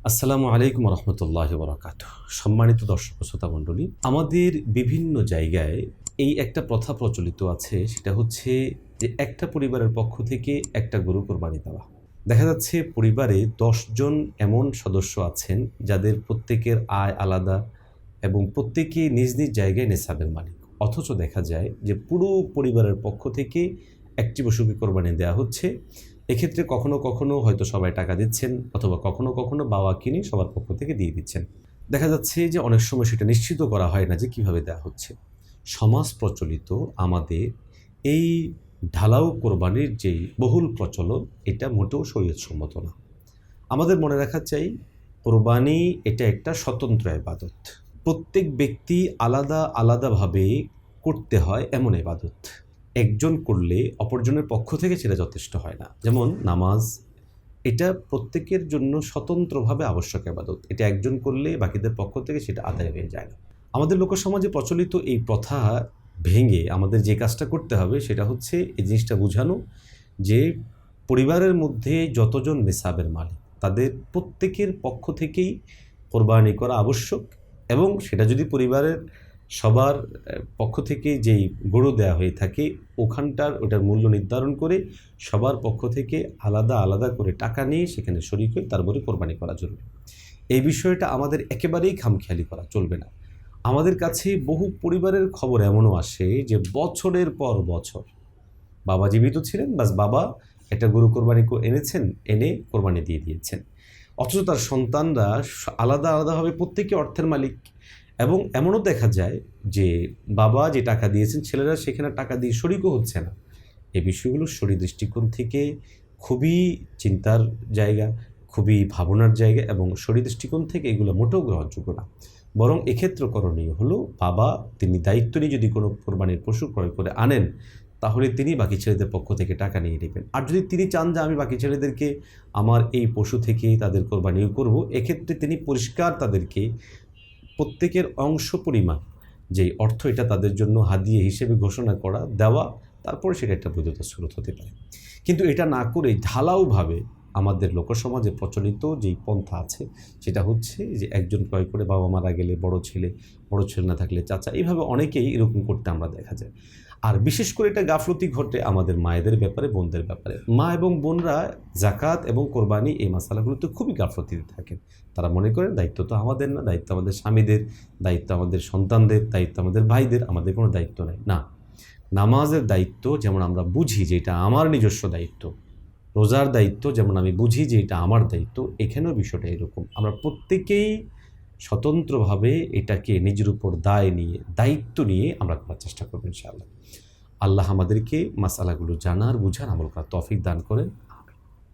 আসসালামু আলাইকুম রহমতুল্লাহ বরাকাতুহু। সম্মানিত দর্শক শ্রোতা মণ্ডলী, আমাদের বিভিন্ন জায়গায় এই একটা প্রথা প্রচলিত আছে, সেটা হচ্ছে যে একটা পরিবারের পক্ষ থেকে একটা গরু কোরবানি দেওয়া। দেখা যাচ্ছে পরিবারে 10 জন এমন সদস্য আছেন যাদের প্রত্যেকের আয় আলাদা এবং প্রত্যেকে নিজ নিজ জায়গায় নেসাবের মালিক। অথচ দেখা যায় যে পুরো পরিবারের পক্ষ থেকে একটি পশুকে কোরবানি দেওয়া হচ্ছে। এক্ষেত্রে কখনো কখনো হয়তো সবাই টাকা দিচ্ছেন, অথবা কখনো কখনো বাবা কিনে সবার পক্ষ থেকে দিয়ে দিচ্ছেন। দেখা যাচ্ছে যে অনেক সময় সেটা নিশ্চিত করা হয় না যে কিভাবে দেওয়া হচ্ছে। সমাজ প্রচলিত আমাদের এই ঢালাও কোরবানির যেই বহুল প্রচলন, এটা মোটেও শরীয়তসম্মত না। আমাদের মনে রাখা চাই, কোরবানি এটা একটা স্বতন্ত্র ইবাদত। প্রত্যেক ব্যক্তি আলাদা আলাদাভাবে করতে হয় এমন ইবাদত। একজন করলে অপরজনের পক্ষ থেকে সেটা যথেষ্ট হয় না। যেমন নামাজ, এটা প্রত্যেকের জন্য স্বতন্ত্রভাবে আবশ্যক ইবাদত। এটা একজন করলে বাকিদের পক্ষ থেকে সেটা আদায় হয়ে যায় না। আমাদের লোকসমাজে প্রচলিত এই প্রথা ভেঙে আমাদের যে কাজটা করতে হবে সেটা হচ্ছে এই জিনিসটা বোঝানো যে পরিবারের মধ্যে যতজন নেসাবের মালিক তাদের প্রত্যেকের পক্ষ থেকেই কোরবানি করা আবশ্যক, এবং সেটা যদি পরিবারের সবার পক্ষ থেকে যেই গরু দেওয়া হয়ে থাকে ওটার মূল্য নির্ধারণ করে সবার পক্ষ থেকে আলাদা আলাদা করে টাকা নিয়ে সেখানে শরিক হয়ে তারপরে কোরবানি করা জরুরি। এই বিষয়টা আমাদের একেবারেই খামখেয়ালি করা চলবে না। আমাদের কাছে বহু পরিবারের খবর এমনও আসে যে বছরের পর বছর বাবা জীবিত ছিলেন, বাস বাবা একটা গরু কোরবানি এনেছেন, এনে কোরবানি দিয়ে দিয়েছেন, অথচ তার সন্তানরা আলাদা আলাদাভাবে প্রত্যেকে অর্থের মালিক। এবং এমনও দেখা যায় যে বাবা যে টাকা দিয়েছেন ছেলেরা সেখানে টাকা দিয়ে শরিকও হচ্ছে না। এই বিষয়গুলো শরীর দৃষ্টিকোণ থেকে খুবই চিন্তার জায়গা, খুবই ভাবনার জায়গা, এবং শরীর দৃষ্টিকোণ থেকে এগুলো মোটেও গ্রহণযোগ্য না। বরং এক্ষেত্রে করণীয় হলো বাবা তিনি দায়িত্ব নিয়ে যদি কোনো কোরবানির পশু ক্রয় করে আনেন তাহলে তিনি বাকি ছেলেদের পক্ষ থেকে টাকা নিয়ে নেবেন। আর যদি তিনি চান যে আমি বাকি ছেলেদেরকে আমার এই পশু থেকে তাদের কোরবানিও করব, এক্ষেত্রে তিনি পরিষ্কার তাদেরকে প্রত্যেকের অংশ পরিমাণ যেই অর্থ এটা তাদের জন্য হাদিয়া হিসেবে ঘোষণা করা দেওয়া, তারপরে সেটা একটা বৈধতার স্রোত হতে পারে। কিন্তু এটা না করে ঢালাওভাবে আমাদের লোকসমাজে প্রচলিত যেই পন্থা আছে সেটা হচ্ছে যে একজন ক্রয় করে বাবা মারা গেলে বড় ছেলে না থাকলে চাচা, এইভাবে অনেকেই এরকম করতে আমরা দেখা যায়। আর বিশেষ করে এটা গাফলতি ঘটে আমাদের মায়েদের ব্যাপারে, বোনদের ব্যাপারে। মা এবং বোনরা জাকাত এবং কোরবানি এই মাসালাগুলোতে খুবই গাফলতিতে থাকেন। তারা মনে করেন দায়িত্ব তো আমাদের না, দায়িত্ব আমাদের স্বামীদের, দায়িত্ব আমাদের সন্তানদের, দায়িত্ব আমাদের ভাইদের, আমাদের কোনো দায়িত্ব নেই। না, নামাজের দায়িত্ব যেমন আমরা বুঝি যে এটা আমার নিজস্ব দায়িত্ব, রোজার দায়িত্ব যেমন আমি বুঝি যে এটা আমার দায়িত্ব, এখানেও বিষয়টা এরকম। আমরা প্রত্যেকেই স্বতন্ত্রভাবে এটাকে নিজের উপর দায়িত্ব নিয়ে আমরা করার চেষ্টা করব ইনশাআল্লাহ। আল্লাহ আমাদেরকে মাসালাগুলো জানার, বুঝার, আমল করার তৌফিক দান করেন।